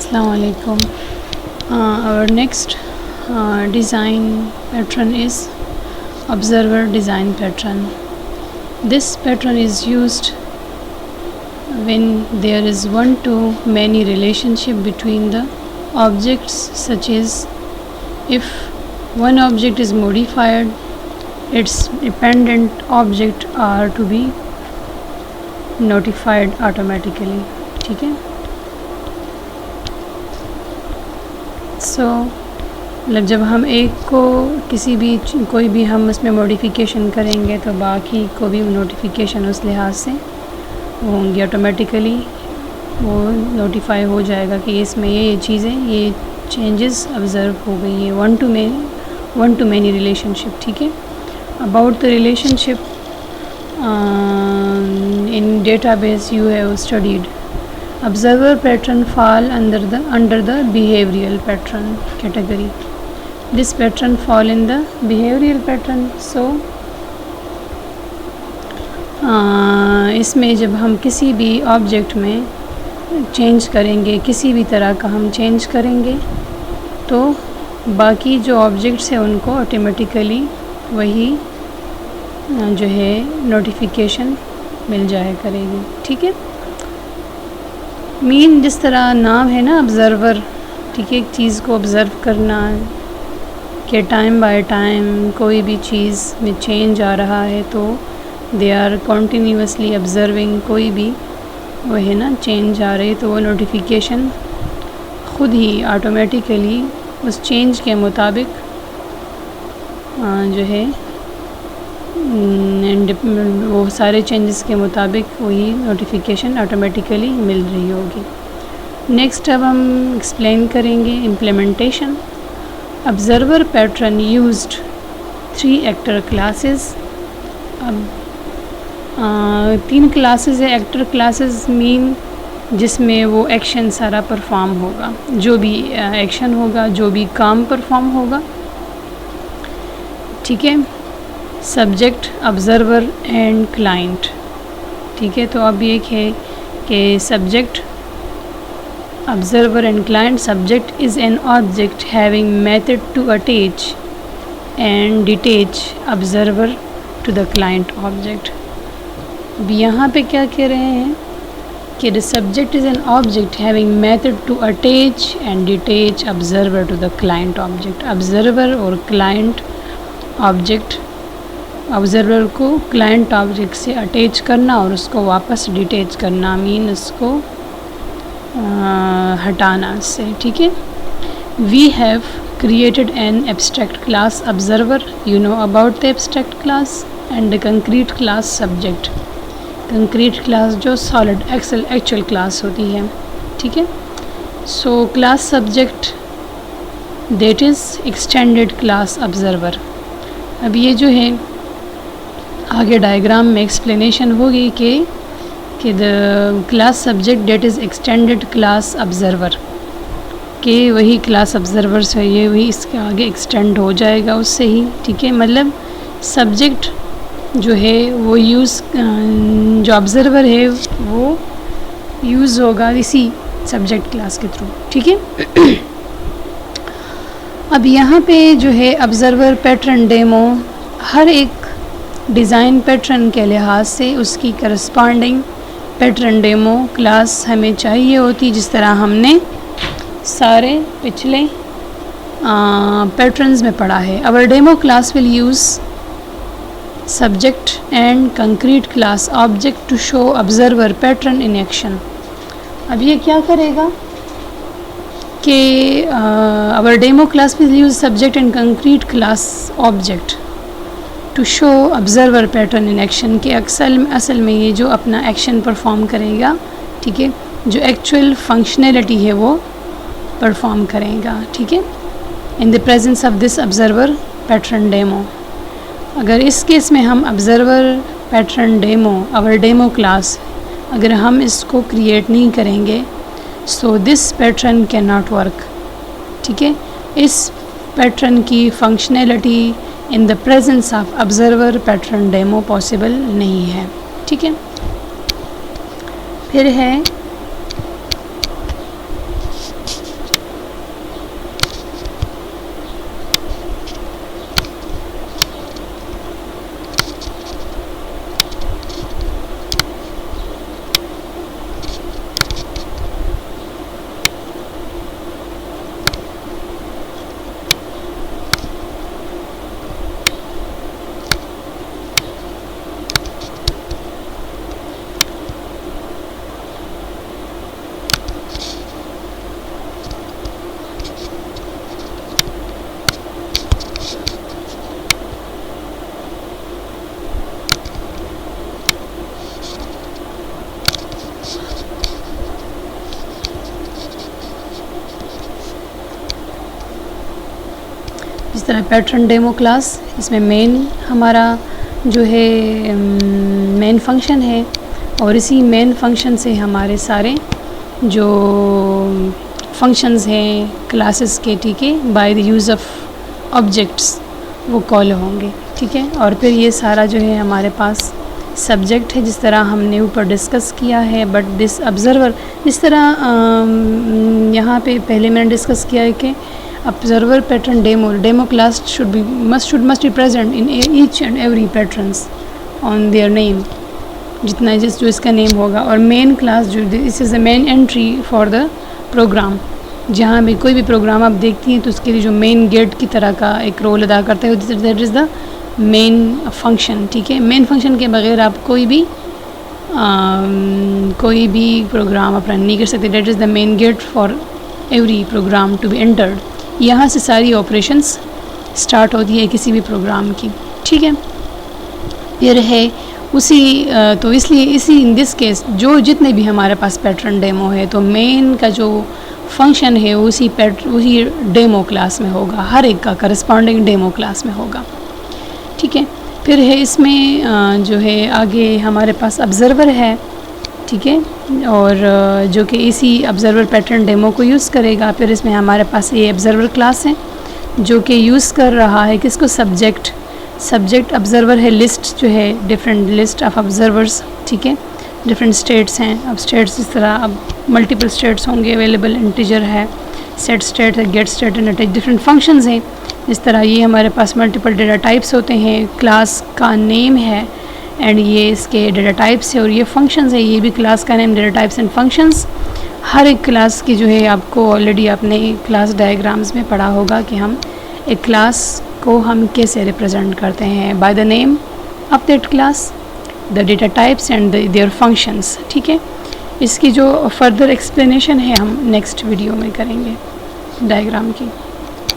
Assalamu alaikum. Our next design pattern is observer design pattern. This pattern is used when there is one-to-many relationship between the objects, such as if one object is modified, its dependent object are to be notified automatically. ٹھیک ہے. مطلب جب ہم ایک کو کوئی بھی ہم اس میں موڈیفیکیشن کریں گے تو باقی کو بھی نوٹیفیکیشن اس لحاظ سے ہوں گی، آٹومیٹیکلی وہ نوٹیفائی ہو جائے گا کہ اس میں یہ چیزیں، یہ چینجز آبزرو ہو گئی ہیں. ون ٹو مینی ریلیشن شپ. ٹھیک ہے. About the relation ship in data base you have studied. Observer pattern fall under the behavioral pattern category. This pattern fall in the behavioral pattern. So اس میں جب ہم کسی بھی object میں change کریں گے، کسی بھی طرح کا ہم چینج کریں گے، تو باقی جو آبجیکٹس ہیں ان کو آٹومیٹیکلی وہی جو ہے نوٹیفیکیشن مل جایا کرے گی. ٹھیک ہے. جس طرح نام ہے نا آبزرور، ٹھیک ہے، ایک چیز کو آبزرو کرنا کہ ٹائم بائی ٹائم کوئی بھی چیز میں چینج آ رہا ہے تو دے آر کنٹینیوسلی آبزرونگ، کوئی بھی وہ ہے نا چینج آ رہی تو وہ نوٹیفیکیشن خود ہی آٹومیٹیکلی اس چینج کے مطابق جو ہے وہ سارے چینجز کے مطابق وہی نوٹیفیکیشن آٹومیٹیکلی مل رہی ہوگی. نیکسٹ اب ہم ایکسپلین کریں گے implementation. Observer pattern used 3 actor classes. اب 3 کلاسز ہے. ایکٹر کلاسز مین جس میں وہ ایکشن سارا پرفارم ہوگا، جو بھی ایکشن ہوگا، جو بھی کام پرفارم ہوگا. ٹھیک ہے. Subject, observer and client. ٹھیک ہے. تو اب یہ ہے کہ subject, observer and client. Subject is an object having method to attach and detach observer to the client object. اب یہاں پہ کیا کہہ رہے ہیں کہ the subject is an object having method to attach and detach observer to the client object. Observer اور client object, observer کو کلائنٹ آبجیکٹ سے اٹیچ کرنا اور اس کو واپس ڈیٹیچ کرنا، اس کو ہٹانا اس سے. ٹھیک ہے. We have created an abstract class observer. You know about the abstract class and the concrete class subject. Concrete class جو سالڈ ایکچوئل کلاس ہوتی ہے. ٹھیک ہے. So class subject that is extended class observer. اب یہ جو ہے آگے ڈائیگرام میں ایکسپلینیشن ہوگی کہ the class subject that is extended class observer, کہ وہی کلاس آبزرور سے یہ وہی اس کے آگے ایکسٹینڈ ہو جائے گا اس سے ہی. ٹھیک ہے. مطلب سبجیکٹ جو ہے وہ جو آبزرور ہے وہ یوز ہوگا اسی سبجیکٹ کلاس کے تھرو. ٹھیک ہے. اب یہاں پہ جو ہے آبزرور پیٹرن ڈیمو، ہر ایک ڈیزائن پیٹرن کے لحاظ سے اس کی کرسپونڈنگ پیٹرن ڈیمو کلاس ہمیں چاہیے ہوتی، جس طرح ہم نے سارے پچھلے پیٹرنز میں پڑھا ہے. اور demo class will use subject and concrete class object to show observer pattern in action. اب یہ کیا کرے گا کہ our demo class will use subject and concrete class object to show observer pattern in action. کہ اصل میں یہ جو اپنا ایکشن پرفارم کرے گا، ٹھیک ہے، جو ایکچوئل فنکشنلٹی ہے وہ پرفارم کرے گا. ٹھیک ہے. in the presence of this observer pattern demo. اگر اس کیس میں ہم observer pattern demo our demo class اگر ہم اس کو کریٹ نہیں کریں گے، so this pattern cannot work. ٹھیک ہے. اس پیٹرن کی functionality in the presence of observer pattern demo possible نہیں ہے. ٹھیک ہے. پھر ہے طرح پیٹرن ڈیمو کلاس، اس میں مین ہمارا جو ہے مین فنکشن ہے، اور اسی مین فنکشن سے ہمارے سارے جو فنکشنز ہیں کلاسز کے، ٹھیک ہے، by the use of objects وہ کال ہوں گے، ٹھیک ہے. اور پھر یہ سارا جو ہے ہمارے پاس سبجیکٹ ہے جس طرح ہم نے اوپر ڈسکس کیا ہے. بٹ دس آبزرور، جس طرح یہاں پہ پہلے میں نے ڈسکس کیا ہے کہ observer pattern demo class must be present in each and every patterns on their name، جتنا جو اس کا نیم ہوگا. اور مین کلاس جو this is the main entry for the program، جہاں بھی کوئی بھی پروگرام آپ دیکھتی ہیں تو اس کے لیے جو مین گیٹ کی طرح کا ایک رول ادا کرتا ہے، that is the main function, ٹھیک ہے. مین فنکشن کے بغیر آپ کوئی بھی پروگرام آپ رن نہیں کر سکتے. That is the main gate for every program to be entered. یہاں سے ساری آپریشنس سٹارٹ ہوتی ہے کسی بھی پروگرام کی، ٹھیک ہے. پھر ہے تو اس لیے ان دس کیس جو جتنے بھی ہمارے پاس پیٹرن ڈیمو ہے تو مین کا جو فنکشن ہے اسی ڈیمو کلاس میں ہوگا، ہر ایک کا کرسپونڈنگ ڈیمو کلاس میں ہوگا، ٹھیک ہے. پھر ہے اس میں جو ہے آگے ہمارے پاس آبزرور ہے، ٹھیک ہے، اور جو کہ اسی آبزرور پیٹرن ڈیمو کو یوز کرے گا. پھر اس میں ہمارے پاس یہ آبزرور کلاس ہے جو کہ یوز کر رہا ہے کس کو، سبجیکٹ آبزرور ہے، لسٹ جو ہے ڈفرینٹ لسٹ آف آبزرورس، ٹھیک ہے. ڈفرینٹ اسٹیٹس ہیں. اب اسٹیٹس اس طرح اب ملٹیپل اسٹیٹس ہوں گے، اویلیبل انٹیجر ہے، سیٹ اسٹیٹ ہے، گیٹ اسٹیٹ ہے، ڈفرینٹ فنکشنز ہیں. اس طرح یہ ہمارے پاس ملٹیپل ڈیٹا ٹائپس ہوتے ہیں. کلاس کا نیم ہے اینڈ یہ اس کے ڈیٹا ٹائپس ہے، اور یہ فنکشنز ہے، یہ بھی کلاس کا نیم، ڈیٹا ٹائپس اینڈ فنکشنز. ہر ایک کلاس کی جو ہے آپ کو آلریڈی آپ نے کلاس ڈائیگرامز میں پڑھا ہوگا کہ ہم ایک کلاس کو ہم کیسے ریپرزینٹ کرتے ہیں، by the name of that class, the data types and their functions, ٹھیک ہے. اس کی جو فردر ایکسپلینیشن ہے ہم نیکسٹ ویڈیو میں کریں گے ڈائیگرام کی.